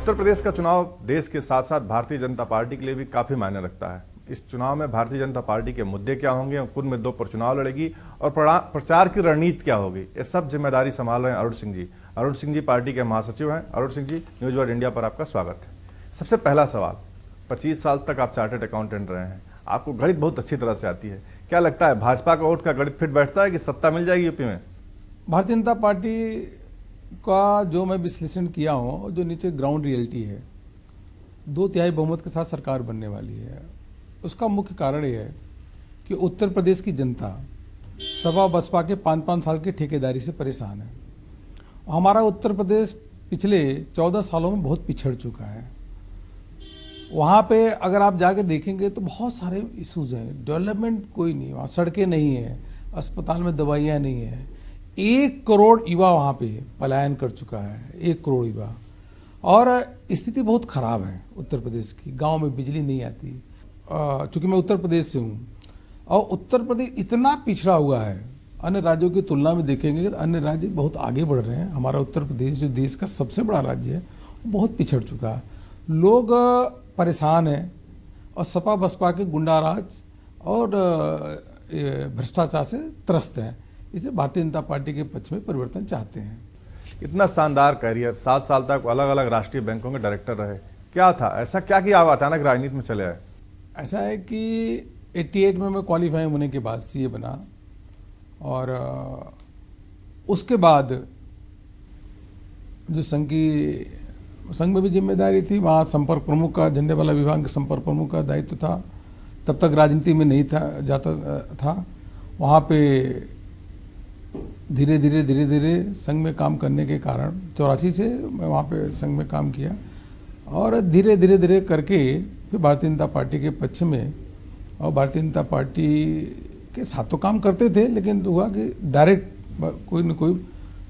उत्तर प्रदेश का चुनाव देश के साथ साथ भारतीय जनता पार्टी के लिए भी काफ़ी मायने रखता है। इस चुनाव में भारतीय जनता पार्टी के मुद्दे क्या होंगे, किन मुद्दों पर चुनाव लड़ेगी और प्रचार की रणनीति क्या होगी, ये सब जिम्मेदारी संभाल रहे हैं अरुण सिंह जी। अरुण सिंह जी पार्टी के महासचिव हैं। Arun Singh ji, news world India पर आपका स्वागत है। सबसे पहला सवाल, 25 साल तक आप चार्टर्ड अकाउंटेंट रहे हैं, आपको गणित बहुत अच्छी तरह से आती है। क्या लगता है भाजपा का वोट का गणित फिट बैठता है कि सत्ता मिल जाएगी यूपी में? भारतीय जनता पार्टी का जो मैं विश्लेषण किया हूँ, जो नीचे ग्राउंड रियलिटी है, 2/3 बहुमत के साथ सरकार बनने वाली है। उसका मुख्य कारण ये है कि उत्तर प्रदेश की जनता सपा बसपा के 5-5 साल की ठेकेदारी से परेशान है। हमारा उत्तर प्रदेश पिछले 14 सालों में बहुत पिछड़ चुका है। वहाँ पे अगर आप जाके देखेंगे तो बहुत सारे इश्यूज हैं, डेवलपमेंट कोई नहीं, वहाँ सड़कें नहीं है, अस्पताल में दवाइयाँ नहीं है। 1 करोड़ युवा वहाँ पे पलायन कर चुका है, 1 करोड़ युवा। और स्थिति बहुत ख़राब है उत्तर प्रदेश की। गांव में बिजली नहीं आती। चूँकि मैं उत्तर प्रदेश से हूँ और उत्तर प्रदेश इतना पिछड़ा हुआ है, अन्य राज्यों की तुलना में देखेंगे तो अन्य राज्य बहुत आगे बढ़ रहे हैं। हमारा उत्तर प्रदेश जो देश का सबसे बड़ा राज्य है, वो बहुत पिछड़ चुका है। लोग परेशान हैं और सपा बसपा के गुंडाराज और भ्रष्टाचार से त्रस्त हैं। इसलिए भारतीय जनता पार्टी के पक्ष में परिवर्तन चाहते हैं। इतना शानदार कैरियर, 7 साल तक अलग अलग राष्ट्रीय बैंकों के डायरेक्टर रहे, क्या था ऐसा क्या कि आप अचानक राजनीति में चले आए? ऐसा है कि 88 में मैं क्वालिफाई होने के बाद सीए बना और उसके बाद जो संघ में भी जिम्मेदारी थी, वहाँ संपर्क प्रमुख का, झंडे वाला विभाग के संपर्क प्रमुख का दायित्व था। तब तक राजनीति में नहीं जाता था। वहाँ पे धीरे धीरे संघ में काम करने के कारण 84 से मैं वहाँ पे संघ में काम किया और धीरे धीरे करके फिर भारतीय जनता पार्टी के पक्ष में, और भारतीय जनता पार्टी के साथ तो काम करते थे, लेकिन हुआ कि डायरेक्ट कोई न कोई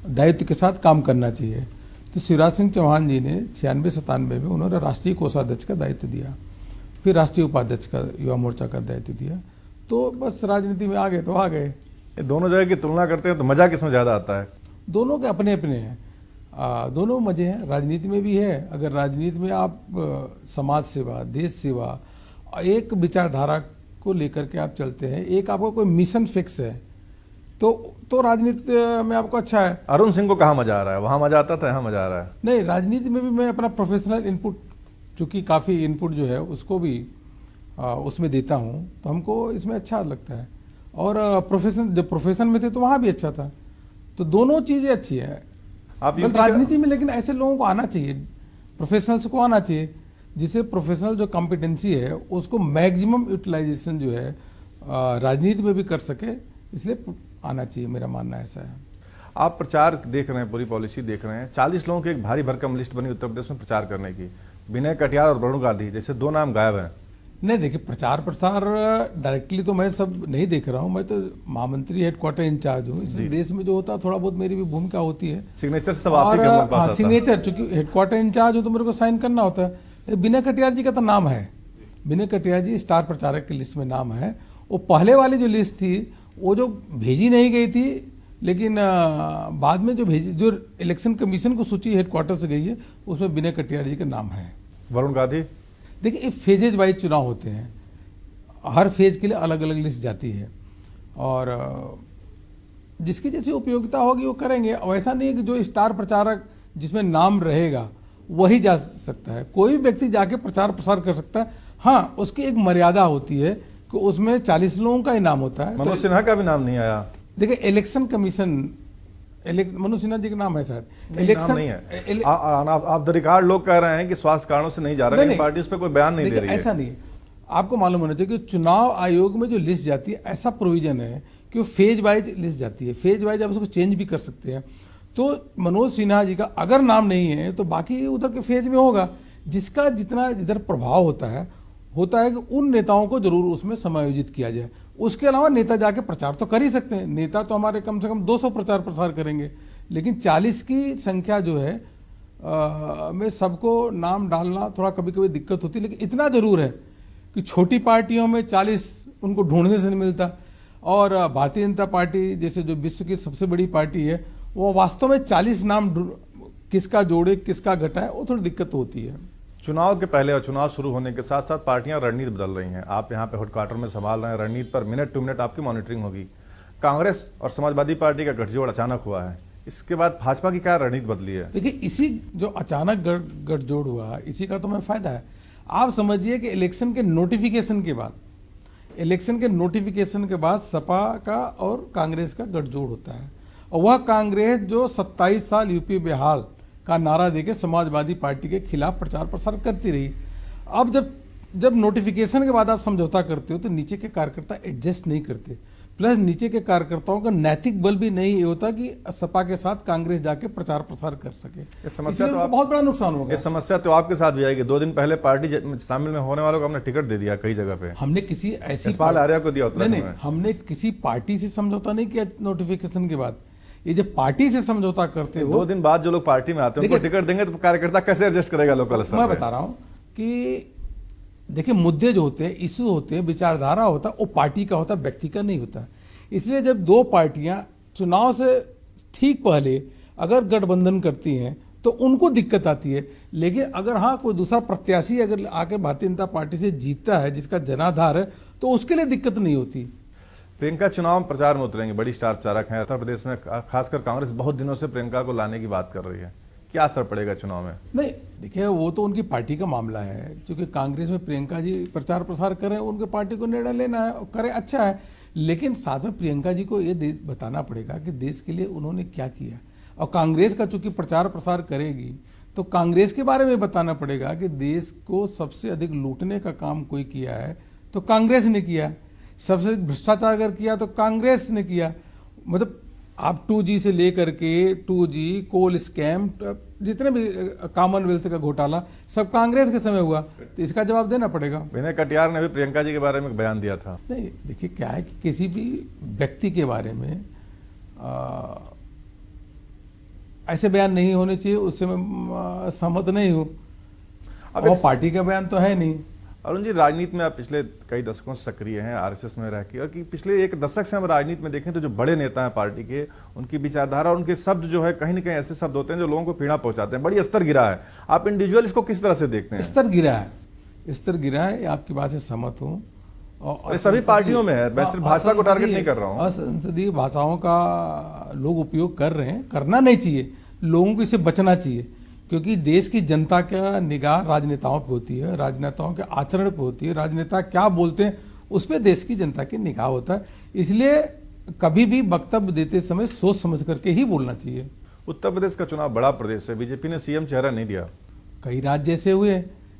दायित्व के साथ काम करना चाहिए। तो शिवराज सिंह चौहान जी ने 96-97 में उन्होंने राष्ट्रीय कोषाध्यक्ष का दायित्व दिया, फिर राष्ट्रीय उपाध्यक्ष का, युवा मोर्चा का दायित्व दिया। तो बस राजनीति में आ गए तो आ गए। ये दोनों जगह की तुलना करते हैं तो मजा किसमें ज़्यादा आता है? दोनों के अपने अपने हैं, दोनों मजे हैं। राजनीति में भी है, अगर राजनीति में आप समाज सेवा, देश सेवा, एक विचारधारा को लेकर के आप चलते हैं, एक आपका कोई मिशन फिक्स है, तो राजनीति में आपको अच्छा है। अरुण सिंह को कहाँ मजा आ रहा है? वहाँ मजा आता था, यहाँ मजा आ रहा है? नहीं, राजनीति में भी मैं अपना प्रोफेशनल इनपुट, चूँकि काफ़ी इनपुट जो है उसको भी उसमें देता हूँ, तो हमको इसमें अच्छा लगता है। और जब प्रोफेशन में थे तो वहाँ भी अच्छा था। तो दोनों चीज़ें अच्छी है आप राजनीति में। लेकिन ऐसे लोगों को आना चाहिए, प्रोफेशनल्स को आना चाहिए, जिससे प्रोफेशनल जो कॉम्पिटेंसी है उसको मैक्सिमम यूटिलाइजेशन जो है राजनीति में भी कर सके, इसलिए आना चाहिए। मेरा मानना ऐसा है। आप प्रचार देख रहे हैं, पूरी पॉलिसी देख रहे हैं। 40 लोगों की एक भारी भरकम लिस्ट बनी उत्तर प्रदेश में प्रचार करने की। विनय कटियार और वरुण गांधी जैसे 2 नाम गायब हैं। नहीं, देखिए, प्रचार डायरेक्टली तो मैं सब नहीं देख रहा हूँ। मैं तो महामंत्री हेडक्वार्टर इंचार्ज हूँ। इस देश में जो होता है थोड़ा बहुत मेरी भी भूमिका होती है। सिग्नेचर सब आप ही के पास आता है। सिग्नेचर, चूंकि हेडक्वार्टर इंचार्ज हूँ तो मेरे को साइन करना होता है। विनय कटियार जी का तो नाम है, विनय कटियार जी स्टार प्रचारक की लिस्ट में नाम है। वो पहले वाली जो लिस्ट थी वो जो भेजी नहीं गई थी, लेकिन बाद में जो इलेक्शन कमीशन को सूची हेडक्वार्टर से गई है, उसमें विनय कटियार जी का नाम है। वरुण गांधी, देखिए, फेजेज वाइज चुनाव होते हैं, हर फेज के लिए अलग अलग लिस्ट जाती है और जिसकी जैसी उपयोगिता होगी वो करेंगे। वैसा नहीं है कि जो स्टार प्रचारक जिसमें नाम रहेगा वही जा सकता है। कोई व्यक्ति जाके प्रचार प्रसार कर सकता है। हाँ, उसकी एक मर्यादा होती है कि उसमें 40 लोगों का ही नाम होता है। मनोज सिन्हा का भी नाम नहीं आया। देखिए, इलेक्शन कमीशन, मनोज सिन्हा जी का नाम है शायद, इलेक्शन नहीं है। आप द रिकॉर्ड लोग कह रहे हैं कि स्वास्थ्य कारणों से नहीं जा रहे हैं, पार्टी उस पर कोई बयान नहीं दे रही है। ऐसा नहीं है। आपको मालूम होना चाहिए कि चुनाव आयोग में जो लिस्ट जाती है, ऐसा प्रोविजन है कि वो फेज वाइज लिस्ट जाती है। फेज वाइज आप उसको चेंज भी कर सकते हैं। तो मनोज सिन्हा जी का अगर नाम नहीं है तो बाकी उधर के फेज में होगा। जिसका जितना इधर प्रभाव होता है कि उन नेताओं को जरूर उसमें समायोजित किया जाए। उसके अलावा नेता जाके प्रचार तो कर ही सकते हैं। नेता तो हमारे कम से कम 200 प्रचार प्रसार करेंगे, लेकिन 40 की संख्या जो है में सबको नाम डालना थोड़ा कभी कभी दिक्कत होती है। लेकिन इतना जरूर है कि छोटी पार्टियों में 40 उनको ढूंढने से नहीं मिलता, और भारतीय जनता पार्टी जैसे जो विश्व की सबसे बड़ी पार्टी है, वो वास्तव में 40 नाम किसका जोड़े किसका घटाए, वो थोड़ी दिक्कत होती है। चुनाव के पहले और चुनाव शुरू होने के साथ साथ पार्टियां रणनीति बदल रही हैं। आप यहाँ पे हेडक्वार्टर में संभाल रहे हैं, रणनीति पर मिनट टू मिनट आपकी मॉनिटरिंग होगी। कांग्रेस और समाजवादी पार्टी का गठजोड़ अचानक हुआ है, इसके बाद भाजपा की क्या रणनीति बदली है? देखिए, इसी जो अचानक गठजोड़ हुआ, इसी का तो मैं फायदा है। आप समझिए कि इलेक्शन के नोटिफिकेशन के बाद सपा का और कांग्रेस का गठजोड़ होता है, और वह कांग्रेस जो 27 साल यूपी बिहार का नारा देके समाजवादी पार्टी के खिलाफ प्रचार प्रसार करती रही। अब जब नोटिफिकेशन के बाद आप समझौता करते हो तो नीचे के कार्यकर्ता एडजस्ट नहीं करते, प्लस नीचे के कार्यकर्ताओं का नैतिक बल भी नहीं होता कि सपा के साथ कांग्रेस जाके प्रचार प्रसार कर सके। ये समस्या तो बहुत बड़ा नुकसान होगा। ये समस्या तो आपके साथ भी आएगी। 2 दिन पहले पार्टी शामिल में होने वालों को हमने टिकट दे दिया कई जगह पे। हमने किसी ऐसी यशपाल आर्या को दिया नहीं, हमने किसी पार्टी से समझौता नहीं किया नोटिफिकेशन के बाद। ये जब पार्टी से समझौता करते हो, 2 दिन बाद जो लोग पार्टी में आते हैं उनको टिकट देंगे तो कार्यकर्ता कैसे एडजस्ट करेगा लोकल स्तर पे? मैं बता रहा हूं कि देखिए, मुद्दे जो होते हैं, इशू होते हैं, विचारधारा होता है, वो पार्टी का होता है, व्यक्ति का नहीं होता। इसलिए जब 2 पार्टियां चुनाव से ठीक पहले अगर गठबंधन करती हैं तो उनको दिक्कत आती है। लेकिन अगर हाँ कोई दूसरा प्रत्याशी अगर आकर भारतीय जनता पार्टी से जीतता है जिसका जनाधार है तो उसके लिए दिक्कत नहीं होती। प्रियंका चुनाव प्रचार में उतरेंगे, बड़ी स्टार प्रचारक हैं उत्तर प्रदेश में, खासकर कांग्रेस बहुत दिनों से प्रियंका को लाने की बात कर रही है। क्या असर पड़ेगा चुनाव में? नहीं, देखिए, वो तो उनकी पार्टी का मामला है। क्योंकि कांग्रेस में प्रियंका जी प्रचार प्रसार करें, उनके पार्टी को निर्णय लेना है, करें, अच्छा है। लेकिन साथ में प्रियंका जी को ये बताना पड़ेगा कि देश के लिए उन्होंने क्या किया। और कांग्रेस का चूंकि प्रचार प्रसार करेगी तो कांग्रेस के बारे में बताना पड़ेगा कि देश को सबसे अधिक लूटने का काम कोई किया है तो कांग्रेस ने किया, सबसे अधिक भ्रष्टाचार अगर किया तो कांग्रेस ने किया। मतलब आप 2G से लेकर के 2G, कोल स्कैम, जितने भी कॉमनवेल्थ का घोटाला सब कांग्रेस के समय हुआ, तो इसका जवाब देना पड़ेगा। विनय कटियार ने भी प्रियंका जी के बारे में बयान दिया था। नहीं, देखिए, क्या है कि किसी भी व्यक्ति के बारे में ऐसे बयान नहीं होने चाहिए, उससे मैं सहमत नहीं हूँ। अब पार्टी का बयान तो है नहीं। अरुण जी, राजनीति में आप पिछले कई दशकों से सक्रिय हैं, आरएसएस में रह के, और कि पिछले 1 दशक से हम राजनीति में देखें तो जो बड़े नेता हैं पार्टी के, उनकी विचारधारा, उनके शब्द जो है कहीं ना कहीं ऐसे शब्द होते हैं जो लोगों को पीड़ा पहुंचाते हैं। बड़ी स्तर गिरा है। आप इंडिविजुअल इसको किस तरह से देखते हैं? स्तर गिरा है, आपकी बात से सहमत हूँ। और सभी पार्टियों में है, मैं सिर्फ भाजपा को टारगेट नहीं कर रहा हूँ। असंसदीय भाषाओं का लोग उपयोग कर रहे हैं, करना नहीं चाहिए, लोगों को इससे बचना चाहिए। क्योंकि देश की जनता का निगाह राजनेताओं पे होती है, राजनेताओं के आचरण पे होती है, राजनेता क्या बोलते हैं उस पर देश की जनता की निगाह होता है। इसलिए कभी भी वक्तव्य देते समय सोच समझ करके ही बोलना चाहिए। उत्तर प्रदेश का चुनाव बड़ा प्रदेश है, बीजेपी ने सीएम चेहरा नहीं दिया। कई राज्य ऐसे हुए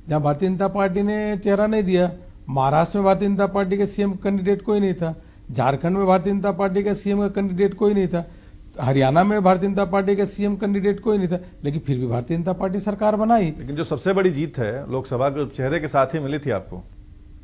जहां भारतीय जनता पार्टी ने चेहरा नहीं दिया। महाराष्ट्र में भारतीय जनता पार्टी का सीएम कैंडिडेट कोई नहीं था, झारखंड में भारतीय जनता पार्टी का सीएम का कैंडिडेट कोई नहीं था, हरियाणा में भारतीय जनता पार्टी का सीएम कैंडिडेट कोई नहीं था, लेकिन फिर भी भारतीय जनता पार्टी सरकार बनाई। लेकिन जो सबसे बड़ी जीत है लोकसभा के चेहरे के साथ ही मिली थी आपको।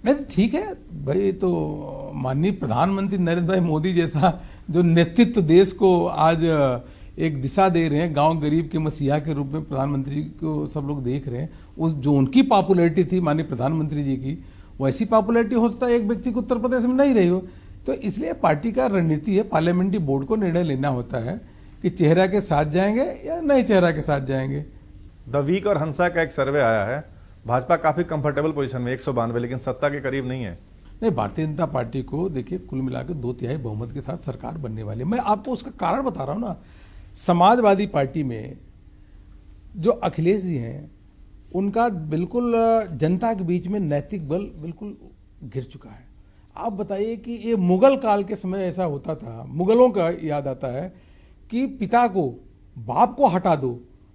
नहीं, ठीक है भाई, तो माननीय प्रधानमंत्री नरेंद्र भाई मोदी जैसा जो नेतृत्व देश को आज एक दिशा दे रहे हैं, गांव गरीब के मसीहा के रूप में प्रधानमंत्री को सब लोग देख रहे हैं, उस जो उनकी पॉपुलैरिटी थी माननीय प्रधानमंत्री जी की, वैसी पॉपुलैरिटी हो सकता है एक व्यक्ति को उत्तर प्रदेश में नहीं रही हो। तो इसलिए पार्टी का रणनीति है, पार्लियामेंट्री बोर्ड को निर्णय लेना होता है कि चेहरा के साथ जाएंगे या नए चेहरा के साथ जाएंगे। द वीक और हंसा का एक सर्वे आया है, भाजपा काफी कंफर्टेबल पोजीशन में 192, लेकिन सत्ता के करीब नहीं है। नहीं, भारतीय जनता पार्टी को देखिए कुल मिलाकर 2/3 बहुमत के साथ सरकार बनने वाली है। मैं आपको उसका कारण बता रहा हूँ ना। समाजवादी पार्टी में जो अखिलेश जी हैं उनका बिल्कुल जनता के बीच में नैतिक बल बिल्कुल गिर चुका है। आप बताइए कि ये मुगल काल के समय ऐसा होता था, मुगलों का याद आता है कि पिता को, बाप को हटा दो,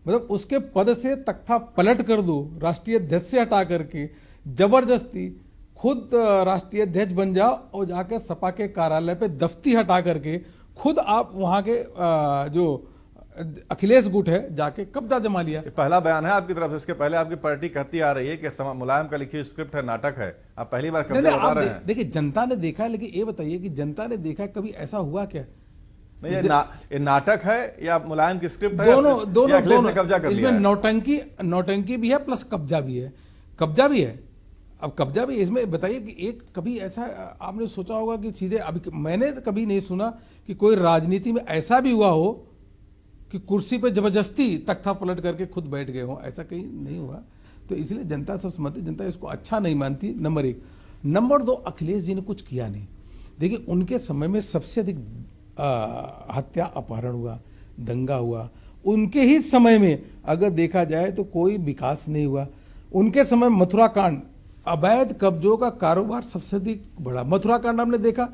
मतलब उसके पद से तख्ता पलट कर दो, राष्ट्रीय अध्यक्ष से हटा करके जबरदस्ती खुद राष्ट्रीय अध्यक्ष बन जाओ और जाकर सपा के कार्यालय पे दफ्ती हटा करके खुद आप वहां के जो अखिलेश गुट है जाके कब्जा जमा लिया। पहला बयान है आपकी तरफ से, इसके पहले आपकी पार्टी कहती आ रही है कि मुलायम का लिखी स्क्रिप्ट है, नाटक है। आप पहली बार कब्जा बता रहे हैं। देखिए, जनता ने देखा, लेकिन ये बताइए कि जनता ने देखा कभी ऐसा हुआ क्या? नहीं, ये नाटक है या मुलायम की स्क्रिप्ट है? दोनों कब्जा कर इसमें नौटंकी भी है प्लस कब्जा भी है। अब कब्जा भी इसमें बताइए कि एक कभी ऐसा आपने सोचा होगा कि सीधे, अभी मैंने कभी नहीं सुना कि कोई राजनीति में ऐसा भी हुआ हो कि कुर्सी पे जबरदस्ती तख्ता पलट करके खुद बैठ गए हों, ऐसा कहीं नहीं हुआ। तो इसलिए जनता सर्वसम्मति, जनता इसको अच्छा नहीं मानती, नंबर एक। नंबर दो, अखिलेश जी ने कुछ किया नहीं। देखिए, उनके समय में सबसे अधिक हत्या, अपहरण हुआ, दंगा हुआ। उनके ही समय में अगर देखा जाए तो कोई विकास नहीं हुआ। उनके समय मथुरा कांड, अवैध कब्जों का कारोबार सबसे अधिक बढ़ा। मथुरा कांड हमने देखा,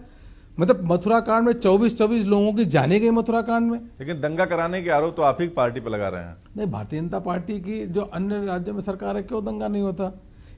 मतलब मथुरा कांड में 24 लोगों की जाने गई मथुरा कांड में। लेकिन दंगा कराने के आरोप तो आप ही पार्टी पर लगा रहे हैं। नहीं, भारतीय जनता पार्टी की जो अन्य राज्यों में सरकार है, क्यों दंगा नहीं होता?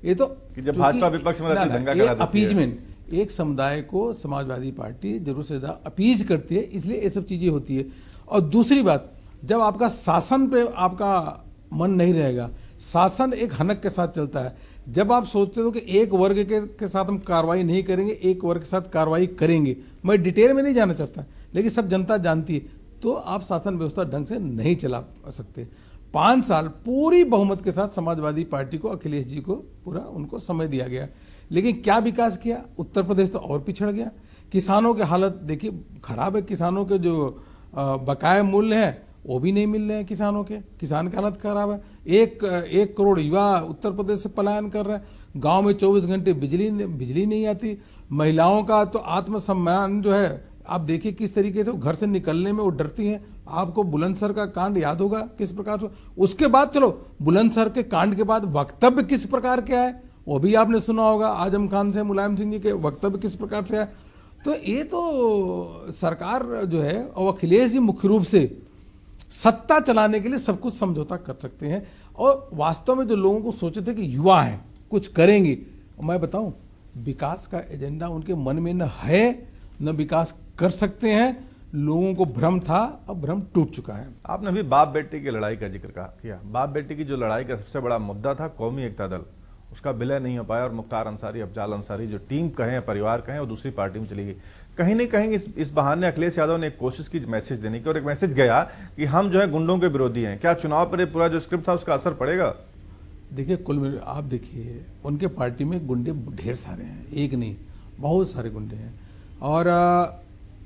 ये तो कि जब भाजपा विपक्ष में रहती है, दंगा करा देती है। अपीजमेंट, एक समुदाय को समाजवादी पार्टी जरूर से ज्यादा अपीज करती है, इसलिए ये सब चीजें होती है। और दूसरी बात, जब आपका शासन पे आपका मन नहीं रहेगा, शासन एक हनक के साथ चलता है। जब आप सोचते हो कि एक वर्ग के साथ हम कार्रवाई नहीं करेंगे, एक वर्ग के साथ कार्रवाई करेंगे, मैं डिटेल में नहीं जाना चाहता, लेकिन सब जनता जानती है, तो आप शासन व्यवस्था ढंग से नहीं चला सकते। 5 साल पूरी बहुमत के साथ समाजवादी पार्टी को, अखिलेश जी को पूरा उनको समय दिया गया, लेकिन क्या विकास किया? उत्तर प्रदेश तो और पिछड़ गया। किसानों की हालत देखिए खराब है। किसानों के जो बकाया मूल्य है वो भी नहीं मिल रहे हैं किसानों के। किसान की हालत खराब है। एक करोड़ युवा उत्तर प्रदेश से पलायन कर रहे हैं। गांव में 24 घंटे बिजली नहीं आती। महिलाओं का तो आत्मसम्मान जो है, आप देखिए किस तरीके से घर से निकलने में वो डरती हैं। आपको बुलंदशहर का कांड याद होगा किस प्रकार से। उसके बाद चलो, बुलंदशहर के कांड के बाद वक्तव्य किस प्रकार के आए वो भी आपने सुना होगा। आजम खान से मुलायम सिंह जी के वक्तव्य किस प्रकार से आए। तो ये तो सरकार जो है, और अखिलेश जी मुख्य रूप से सत्ता चलाने के लिए सब कुछ समझौता कर सकते हैं। और वास्तव में जो लोगों को सोचे थे कि युवा हैं, कुछ करेंगे, मैं बताऊं, विकास का एजेंडा उनके मन में न है, न विकास कर सकते हैं। लोगों को भ्रम था, अब भ्रम टूट चुका है। आपने अभी बाप बेटी की लड़ाई का जिक्र किया। बाप बेटी की जो लड़ाई का सबसे बड़ा मुद्दा था कौमी एकता दल, उसका विलय नहीं हो पाया और मुख्तार अंसारी, अफजाल अंसारी जो टीम कहें, परिवार कहें, वो दूसरी पार्टी में चली गई। कहीं नहीं कहीं इस बहाने अखिलेश यादव ने एक कोशिश की मैसेज देने की, और एक मैसेज गया कि हम जो है गुंडों के विरोधी हैं। क्या चुनाव पर पूरा जो स्क्रिप्ट था उसका असर पड़ेगा? देखिए, कुल आप देखिए, उनके पार्टी में गुंडे ढेर सारे हैं, एक नहीं, बहुत सारे गुंडे हैं। और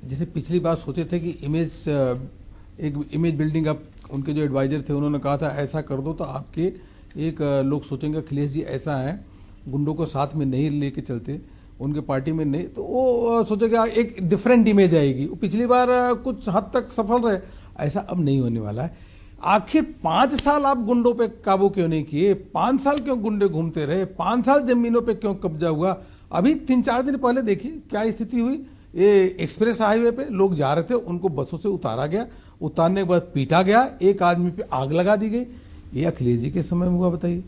जैसे पिछली बार सोचे थे कि एक इमेज बिल्डिंग अप, उनके जो एडवाइजर थे उन्होंने कहा था ऐसा कर दो तो आपके एक लोग सोचेंगे अखिलेश जी ऐसा है, गुंडों को साथ में नहीं लेके चलते, उनके पार्टी में नहीं, तो वो सोचेगा एक डिफरेंट इमेज आएगी। वो पिछली बार कुछ हद तक सफल रहे, ऐसा अब नहीं होने वाला है। आखिर 5 साल आप गुंडों पे काबू क्यों नहीं किए? 5 साल क्यों गुंडे घूमते रहे? 5 साल जमीनों पे क्यों कब्जा हुआ? अभी 3-4 दिन पहले देखिए क्या स्थिति हुई। ये एक्सप्रेस हाईवे पे लोग जा रहे थे, उनको बसों से उतारा गया, उतारने के बाद पीटा गया, एक आदमी पे आग लगा दी गई। ये अखिलेश जी के समय में हुआ, बताइए।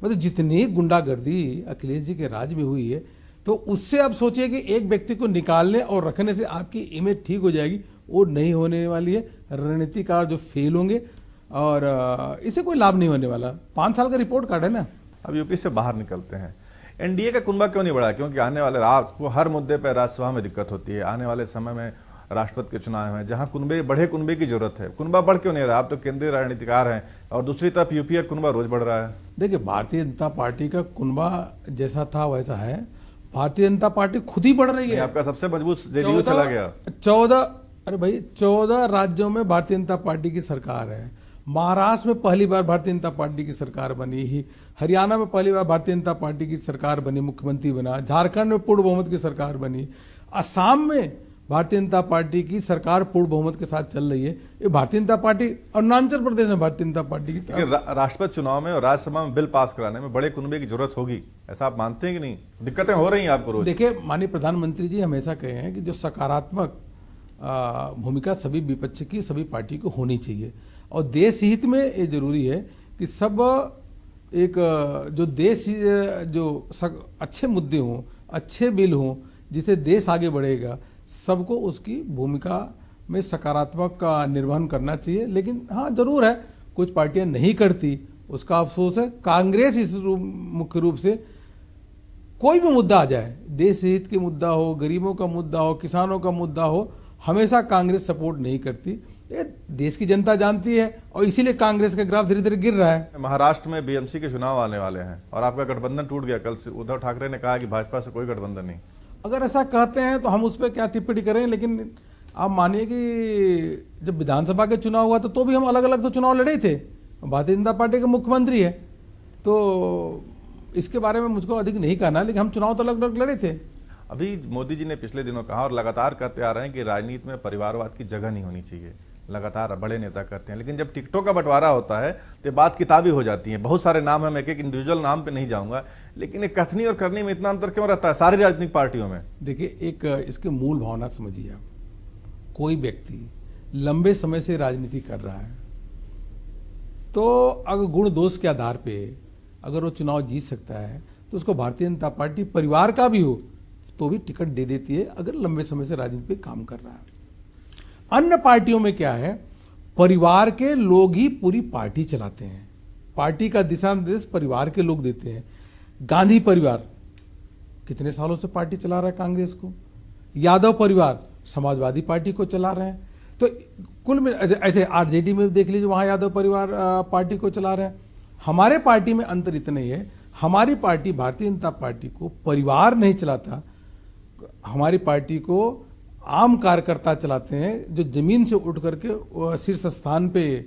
मतलब जितनी गुंडागर्दी अखिलेश जी के राज में हुई है, तो उससे आप सोचिए कि एक व्यक्ति को निकालने और रखने से आपकी इमेज ठीक हो जाएगी, वो नहीं होने वाली है। रणनीतिकार जो फेल होंगे और इससे कोई लाभ नहीं होने वाला। 5 साल का रिपोर्ट कार्ड है ना। अब यूपी से बाहर निकलते हैं, एनडीए का कुनबा क्यों नहीं बढ़ा? क्योंकि आने वाले रात को हर मुद्दे पर राज्यसभा में दिक्कत होती है। आने वाले समय में राष्ट्रपति के चुनाव है, जहां बड़े कुनबे की जरूरत है, कुनबा बढ़ क्यों नहीं रहा? आप तो केंद्रीय रणनीतिकार हैं, और दूसरी तरफ यूपी का कुनबा रोज बढ़ रहा है। देखिए, भारतीय जनता पार्टी का कुनबा जैसा था वैसा है। भारतीय जनता पार्टी खुद ही बढ़ रही है। आपका सबसे मजबूत जेडीयू चला गया। 14 राज्यों में भारतीय जनता पार्टी की सरकार है। महाराष्ट्र में पहली बार भारतीय जनता पार्टी की सरकार बनी ही, हरियाणा में पहली बार भारतीय जनता पार्टी की सरकार बनी, मुख्यमंत्री बना, झारखंड में पूर्ण बहुमत की सरकार बनी, असम में भारतीय जनता पार्टी की सरकार पूर्ण बहुमत के साथ चल रही है। ये भारतीय जनता पार्टी, अरुणाचल प्रदेश में भारतीय जनता पार्टी की राष्ट्रपति चुनाव में और राज्यसभा में बिल पास कराने में बड़े कुनबे की जरूरत होगी, ऐसा आप मानते हैं कि नहीं? दिक्कतें हो रही हैं आपको रोज। देखिए, माननीय प्रधानमंत्री जी हमेशा कहे हैं कि जो सकारात्मक भूमिका सभी विपक्ष की, सभी पार्टी को होनी चाहिए, और देश हित में ये जरूरी है कि सब एक जो देश जो अच्छे मुद्दे हों, अच्छे बिल हों, जिससे देश आगे बढ़ेगा, सबको उसकी भूमिका में सकारात्मक का निर्वहन करना चाहिए। लेकिन हाँ, जरूर है कुछ पार्टियां नहीं करती, उसका अफसोस है। कांग्रेस इस मुख्य रूप से कोई भी मुद्दा आ जाए, देश हित के मुद्दा हो, गरीबों का मुद्दा हो, किसानों का मुद्दा हो, हमेशा कांग्रेस सपोर्ट नहीं करती। ये देश की जनता जानती है, और इसीलिए कांग्रेस का ग्राफ धीरे धीरे गिर रहा है। महाराष्ट्र में बीएमसी के चुनाव आने वाले हैं और आपका गठबंधन टूट गया। कल से उद्धव ठाकरे ने कहा कि भाजपा से कोई गठबंधन नहीं। अगर ऐसा कहते हैं तो हम उस पर क्या टिप्पणी करें, लेकिन आप मानिए कि जब विधानसभा के चुनाव हुआ तो भी हम अलग अलग तो चुनाव लड़े थे। भारतीय जनता पार्टी के मुख्यमंत्री है, तो इसके बारे में मुझको अधिक नहीं कहना, लेकिन हम चुनाव तो अलग अलग लड़े थे। अभी मोदी जी ने पिछले दिनों कहा और लगातार कहते आ रहे हैं कि राजनीति में परिवारवाद की जगह नहीं होनी चाहिए। लगातार बड़े नेता कहते हैं, लेकिन जब टिकटों का बंटवारा होता है तो बात किताबी हो जाती है। बहुत सारे नाम है, मैं एक इंडिविजुअल नाम पे नहीं जाऊंगा, लेकिन एक कथनी और करनी में इतना अंतर क्यों रहता है सारी राजनीतिक पार्टियों में? देखिए, एक इसके मूल भावना समझिए आप। कोई व्यक्ति लंबे समय से राजनीति कर रहा है तो अगर गुण दोष के आधार पे अगर वो चुनाव जीत सकता है तो उसको भारतीय जनता पार्टी परिवार का भी हो तो भी टिकट दे देती है, अगर लंबे समय से राजनीति पे काम कर रहा है। अन्य पार्टियों में क्या है, परिवार के लोग ही पूरी पार्टी चलाते हैं, पार्टी का दिशा निर्देश परिवार के लोग देते हैं। गांधी परिवार कितने सालों से पार्टी चला रहा है कांग्रेस को, यादव परिवार समाजवादी पार्टी को चला रहे हैं। तो कुल में ऐसे आरजेडी में देख लीजिए, वहां यादव परिवार पार्टी को चला रहे हैं। हमारे पार्टी में अंतर इतना ही है, हमारी पार्टी भारतीय जनता पार्टी को परिवार नहीं चलाता, हमारी पार्टी को आम कार्यकर्ता चलाते हैं, जो जमीन से उठ करके शीर्ष स्थान पे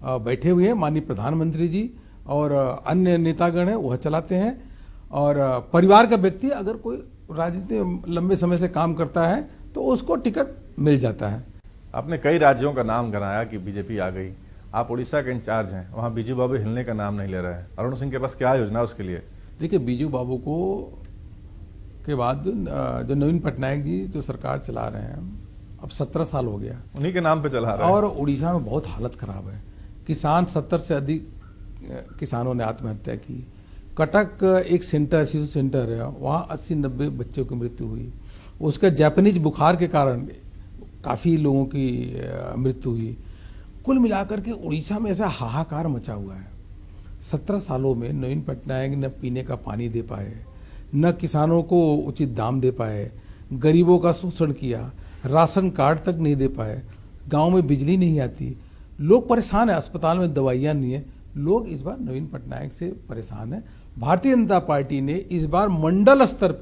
बैठे हुए हैं, माननीय प्रधानमंत्री जी और अन्य नेतागण हैं, वह चलाते हैं। और परिवार का व्यक्ति अगर कोई राजनीति लंबे समय से काम करता है तो उसको टिकट मिल जाता है। आपने कई राज्यों का नाम गिनाया कि बीजेपी आ गई, आप उड़ीसा के इंचार्ज हैं, वहाँ बीजू बाबू हिलने का नाम नहीं ले रहे हैं। अरुण सिंह के पास क्या योजना है उसके लिए? देखिए, बीजू बाबू को के बाद जो नवीन पटनायक जी जो सरकार चला रहे हैं, अब 17 साल हो गया, उन्हीं के नाम पे चला रहे हैं। और उड़ीसा में बहुत हालत खराब है। किसान 70 से अधिक किसानों ने आत्महत्या की। कटक एक सेंटर, शिशु सेंटर है, वहाँ 80-90 बच्चों की मृत्यु हुई। उसका जापानीज बुखार के कारण काफ़ी लोगों की मृत्यु हुई। कुल मिलाकर के उड़ीसा में ऐसा हाहाकार मचा हुआ है। 17 सालों में नवीन पटनायक न पीने का पानी दे पाए, न किसानों को उचित दाम दे पाए, गरीबों का शोषण किया, राशन कार्ड तक नहीं दे पाए, गांव में बिजली नहीं आती, लोग परेशान है, अस्पताल में दवाइयाँ नहीं है। लोग इस बार नवीन पटनायक से परेशान है। भारतीय जनता पार्टी ने इस बार मंडल स्तर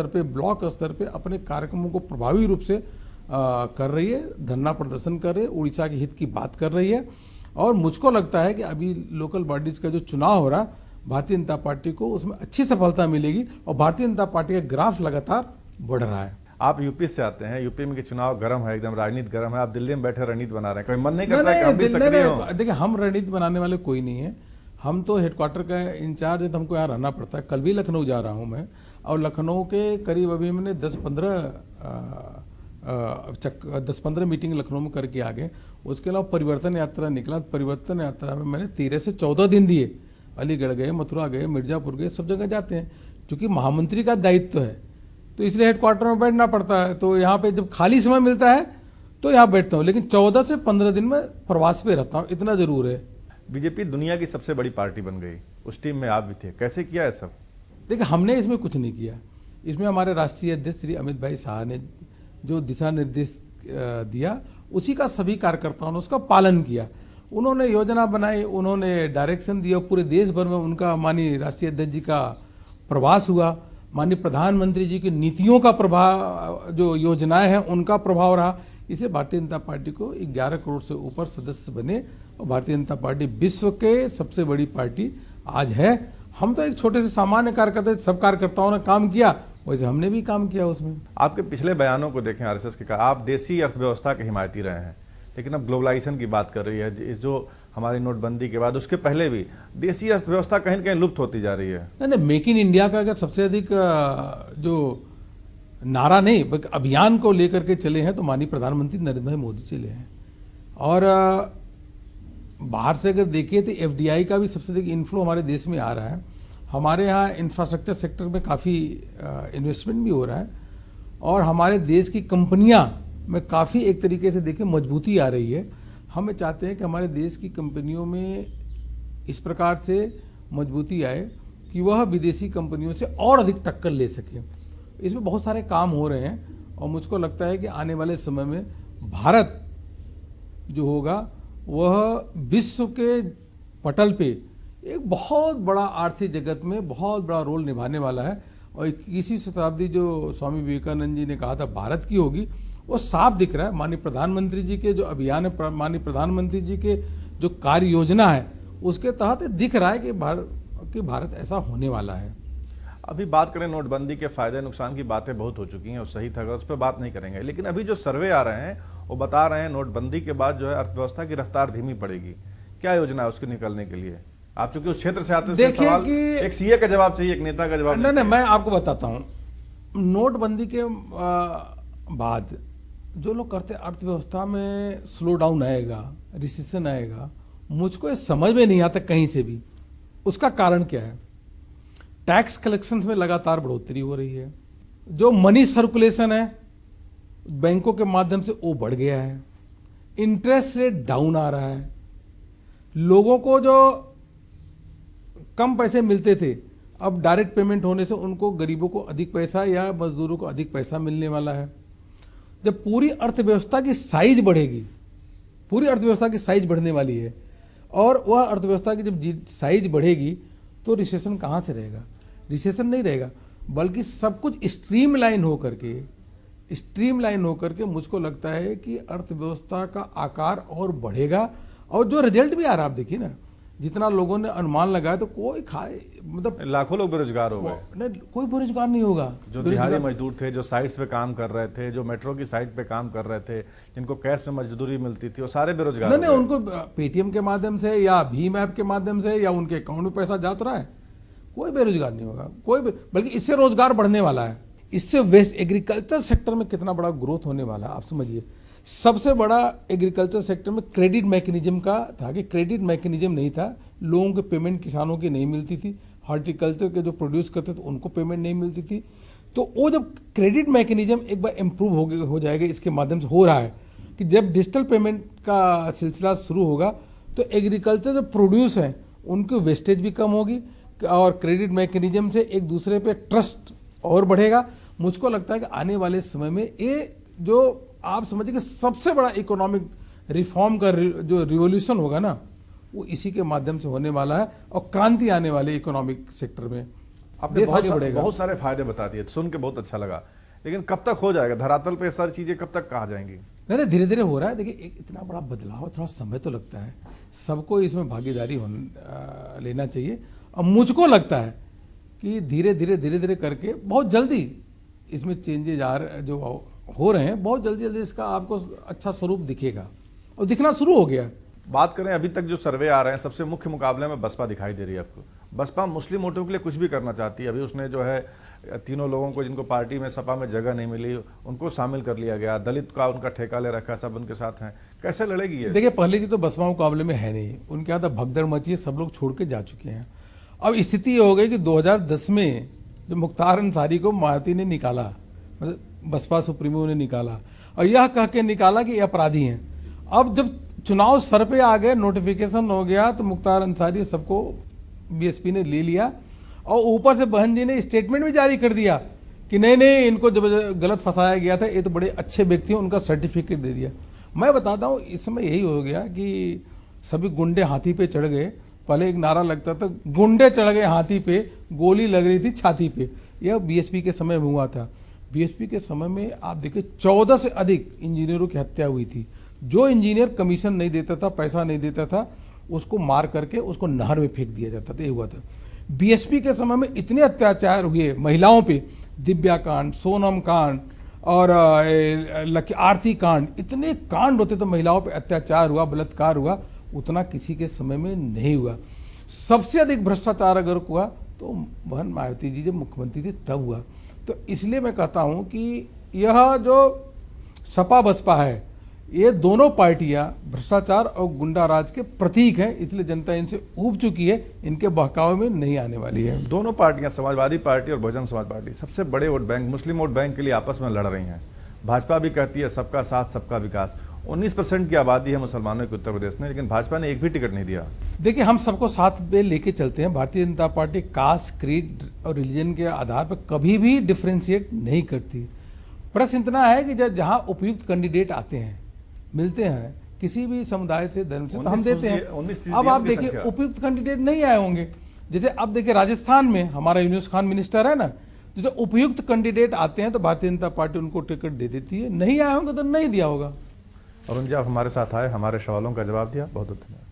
पे, ब्लॉक स्तर पे अपने कार्यक्रमों को प्रभावी रूप से कर रही है, धरना प्रदर्शन कर रही है, उड़ीसा के हित की बात कर रही है। और मुझको लगता है कि अभी लोकल बॉडीज का जो चुनाव हो रहा है, भारतीय जनता पार्टी को उसमें अच्छी सफलता मिलेगी और भारतीय जनता पार्टी का ग्राफ लगातार बढ़ रहा है। आप यूपी से आते हैं, यूपी में के चुनाव गर्म है, एकदम राजनीति गर्म है, आप दिल्ली में बैठे रणनीति बना रहे हैं, कोई मन नहीं करता कि हम भी सक्रिय हों? देखिए, हम रणनीति बनाने वाले कोई नहीं है, हम तो हेडक्वार्टर का इंचार्ज है, तो हमको यहाँ रहना पड़ता है। कल भी लखनऊ जा रहा हूँ मैं, और लखनऊ के करीब अभी मैंने 10-15 मीटिंग लखनऊ में करके आ गए। उसके अलावा परिवर्तन यात्रा निकला, परिवर्तन यात्रा में मैंने 13 से 14 दिन दिए। अलीगढ़ गए, मथुरा गए, मिर्जापुर गए, सब जगह जाते हैं, क्योंकि महामंत्री का दायित्व है, तो इसलिए हेडक्वार्टर में बैठना पड़ता है। तो यहाँ पे जब खाली समय मिलता है तो यहाँ बैठता हूँ, लेकिन 14 से 15 दिन में प्रवास पे रहता हूँ, इतना जरूर है। बीजेपी दुनिया की सबसे बड़ी पार्टी बन गई, उस टीम में आप भी थे, कैसे किया है सब? देखिए, हमने इसमें कुछ नहीं किया। इसमें हमारे राष्ट्रीय अध्यक्ष श्री अमित भाई शाह ने जो दिशा निर्देश दिया, उसी का सभी कार्यकर्ताओं ने उसका पालन किया। उन्होंने योजना बनाई, उन्होंने डायरेक्शन दिया, पूरे देश भर में उनका माननीय राष्ट्रीय अध्यक्ष जी का प्रवास हुआ, माननीय प्रधानमंत्री जी की नीतियों का प्रभाव, जो योजनाएं हैं उनका प्रभाव रहा। इसलिए भारतीय जनता पार्टी को 11 करोड़ से ऊपर सदस्य बने और भारतीय जनता पार्टी विश्व के सबसे बड़ी पार्टी आज है। हम तो एक छोटे से सामान्य कार्यकर्ता, सब कार्यकर्ताओं ने काम किया, वैसे हमने भी काम किया उसमें। आपके पिछले बयानों को देखें आरएसएस के, आप देसी अर्थव्यवस्था के हिमायती रहे हैं, लेकिन अब ग्लोबलाइजेशन की बात कर रही है, जो हमारी नोटबंदी के बाद, उसके पहले भी देसी अर्थव्यवस्था कहीं न कहीं लुप्त होती जा रही है। नहीं, मेक इन इंडिया का अगर सबसे अधिक जो नारा नहीं बल्कि अभियान को लेकर के चले हैं तो माननीय प्रधानमंत्री नरेंद्र भाई मोदी चले हैं। और बाहर से अगर देखिए तो एफडीआई का भी सबसे अधिक इन्फ्लो हमारे देश में आ रहा है। हमारे यहाँ इंफ्रास्ट्रक्चर सेक्टर में काफ़ी इन्वेस्टमेंट भी हो रहा है और हमारे देश की कंपनियां में काफ़ी एक तरीके से देखिए मजबूती आ रही है। हम चाहते हैं कि हमारे देश की कंपनियों में इस प्रकार से मजबूती आए कि वह विदेशी कंपनियों से और अधिक टक्कर ले सके। इसमें बहुत सारे काम हो रहे हैं और मुझको लगता है कि आने वाले समय में भारत जो होगा वह विश्व के पटल पे एक बहुत बड़ा आर्थिक जगत में बहुत बड़ा रोल निभाने वाला है। और 21वीं शताब्दी जो स्वामी विवेकानंद जी ने कहा था भारत की होगी, वो साफ दिख रहा है। माननीय प्रधानमंत्री जी के जो अभियान है, माननीय प्रधानमंत्री जी के जो कार्य योजना है, उसके तहत दिख रहा है कि भारत ऐसा होने वाला है। अभी बात करें नोटबंदी के फायदे नुकसान की, बातें बहुत हो चुकी हैं और सही था, उस पर बात नहीं करेंगे। लेकिन अभी जो सर्वे आ रहे हैं वो बता रहे हैं नोटबंदी के बाद जो है अर्थव्यवस्था की रफ्तार धीमी पड़ेगी। क्या योजना है उसके निकलने के लिए? आप चूंकि उस क्षेत्र से आते हैं, देखिए सवाल कि एक सीए का जवाब चाहिए, एक नेता का जवाब नहीं, मैं आपको बताता हूँ। नोटबंदी के बाद जो लोग करते अर्थव्यवस्था में स्लो डाउन आएगा, रिसेशन आएगा, मुझको ये समझ में नहीं आता कहीं से भी। उसका कारण क्या है? टैक्स कलेक्शंस में लगातार बढ़ोतरी हो रही है, जो मनी सर्कुलेशन है बैंकों के माध्यम से वो बढ़ गया है, इंटरेस्ट रेट डाउन आ रहा है, लोगों को जो कम पैसे मिलते थे अब डायरेक्ट पेमेंट होने से उनको, गरीबों को अधिक पैसा या मजदूरों को अधिक पैसा मिलने वाला है। जब पूरी अर्थव्यवस्था की साइज बढ़ेगी, पूरी अर्थव्यवस्था की साइज बढ़ने वाली है, और वह अर्थव्यवस्था की जब साइज बढ़ेगी तो रिसेशन कहाँ से रहेगा? रिसेशन नहीं रहेगा, बल्कि सब कुछ स्ट्रीमलाइन होकर के मुझको लगता है कि अर्थव्यवस्था का आकार और बढ़ेगा। और जो रिजल्ट भी आ रहा है, आप देखिए ना, जितना लोगों ने अनुमान लगाया तो कोई खाए, मतलब लाखों लोग बेरोजगार हो गए। नहीं, कोई बेरोजगार नहीं होगा। जो दिहाड़ी मजदूर थे, जो साइट्स पे काम कर रहे थे, जो मेट्रो की साइट पे काम कर रहे थे, जिनको कैश में मजदूरी मिलती थी, वो सारे बेरोजगार नहीं, उनको पेटीएम के माध्यम से या भीम ऐप के माध्यम से या उनके अकाउंट में पैसा जा रहा है, कोई बेरोजगार नहीं होगा, बल्कि इससे रोजगार बढ़ने वाला है। इससे वेस्ट एग्रीकल्चर सेक्टर में कितना बड़ा ग्रोथ होने वाला है आप समझिए। सबसे बड़ा एग्रीकल्चर सेक्टर में क्रेडिट मैकेनिज्म का था कि क्रेडिट मैकेनिज्म नहीं था, लोगों के पेमेंट किसानों की नहीं मिलती थी, हॉर्टिकल्चर के जो प्रोड्यूस करते थे उनको पेमेंट नहीं मिलती थी। तो वो जब क्रेडिट मैकेनिज्म एक बार इम्प्रूव हो जाएगा, इसके माध्यम से हो रहा है कि जब डिजिटल पेमेंट का सिलसिला शुरू होगा तो एग्रीकल्चर जो प्रोड्यूस हैं उनकी वेस्टेज भी कम होगी और क्रेडिट मैकेनिज्म से एक दूसरे पे ट्रस्ट और बढ़ेगा। मुझको लगता है कि आने वाले समय में ये जो आप समझिए कि सबसे बड़ा इकोनॉमिक रिफॉर्म का जो रिवोल्यूशन होगा ना, वो इसी के माध्यम से होने वाला है और क्रांति आने वाली इकोनॉमिक सेक्टर में। आपने बहुत सारे फायदे बता दिए, सुन के बहुत अच्छा लगा, लेकिन कब तक हो जाएगा धरातल पे? सारी चीजें कब तक कहा जाएंगी? नहीं, धीरे धीरे हो रहा है। देखिए, इतना बड़ा बदलाव, थोड़ा समय तो लगता है, सबको इसमें भागीदारी लेना चाहिए। और मुझको लगता है कि धीरे धीरे करके बहुत जल्दी इसमें चेंजेज जो हो रहे हैं, बहुत जल्दी इसका आपको अच्छा स्वरूप दिखेगा और दिखना शुरू हो गया। बात करें अभी तक जो सर्वे आ रहे हैं, सबसे मुख्य मुकाबले में बसपा दिखाई दे रही है आपको। बसपा मुस्लिम वोटों के लिए कुछ भी करना चाहती है। अभी उसने जो है तीनों लोगों को जिनको पार्टी में सपा में जगह नहीं मिली उनको शामिल कर लिया गया, दलित का उनका ठेका ले रखा, सब उनके साथ हैं। कैसे लड़ेगी ये? देखिए, पहले जी तो बसपा मुकाबले में है नहीं, उनके यहाँ तो भगदड़ मची है, सब लोग छोड़ के जा चुके हैं। अब स्थिति ये हो गई कि 2010 में जो मुख्तार अंसारी को मायावती ने निकाला, मतलब बसपा सुप्रीमो ने निकाला, और यह कह के निकाला कि ये अपराधी हैं। अब जब चुनाव सर पे आ गए, नोटिफिकेशन हो गया, तो मुख्तार अंसारी सबको बीएसपी ने ले लिया और ऊपर से बहन जी ने स्टेटमेंट भी जारी कर दिया कि नहीं इनको जब गलत फंसाया गया था, ये तो बड़े अच्छे व्यक्ति हैं, उनका सर्टिफिकेट दे दिया। मैं बताता हूँ, इस समय यही हो गया कि सभी गुंडे हाथी पे चढ़ गए। पहले एक नारा लगता था, गुंडे चढ़ गए हाथी पे, गोली लग रही थी छाती पे। यह बीएसपी के समय में हुआ था। बीएसपी के समय में आप देखिए 14 से अधिक इंजीनियरों की हत्या हुई थी। जो इंजीनियर कमीशन नहीं देता था, पैसा नहीं देता था, उसको मार करके उसको नहर में फेंक दिया जाता था, ये हुआ था। बीएसपी के समय में इतने अत्याचार हुए महिलाओं पे, दिव्या कांड, सोनम कांड और आरती कांड, इतने कांड होते तो महिलाओं पे अत्याचार हुआ, बलात्कार हुआ, उतना किसी के समय में नहीं हुआ। सबसे अधिक भ्रष्टाचार अगर हुआ तो बहन मायावती जी जब मुख्यमंत्री थी तब हुआ। तो इसलिए मैं कहता हूं कि यह जो सपा बसपा है, ये दोनों पार्टियां भ्रष्टाचार और गुंडा राज के प्रतीक हैं, इसलिए जनता इनसे ऊब चुकी है, इनके बहकावे में नहीं आने वाली है। दोनों पार्टियां, समाजवादी पार्टी और बहुजन समाज पार्टी, सबसे बड़े वोट बैंक, मुस्लिम वोट बैंक के लिए आपस में लड़ रही हैं। भाजपा भी कहती है सबका साथ सबका विकास। 19% की आबादी है मुसलमानों की उत्तर प्रदेश में, लेकिन भाजपा ने एक भी टिकट नहीं दिया। देखिए, हम सबको साथ में लेके चलते हैं। Bharatiya Janata party cast, creed और रिलीजन के आधार पर कभी भी डिफ्रेंशिएट नहीं करती। प्रश्न इतना है कि जहाँ उपयुक्त कैंडिडेट आते हैं, मिलते हैं किसी भी समुदाय से, धर्म से, तो हम देते हैं। अब आप देखिए उपयुक्त कैंडिडेट नहीं आए होंगे। जैसे अब देखिए राजस्थान में हमारा यूनुस खान मिनिस्टर है ना, जो उपयुक्त कैंडिडेट आते हैं तो भारतीय जनता पार्टी उनको टिकट दे देती है, नहीं आए होंगे तो नहीं दिया होगा। अरुण जी, आप हमारे साथ आए, हमारे सवालों का जवाब दिया, बहुत बहुत धन्यवाद।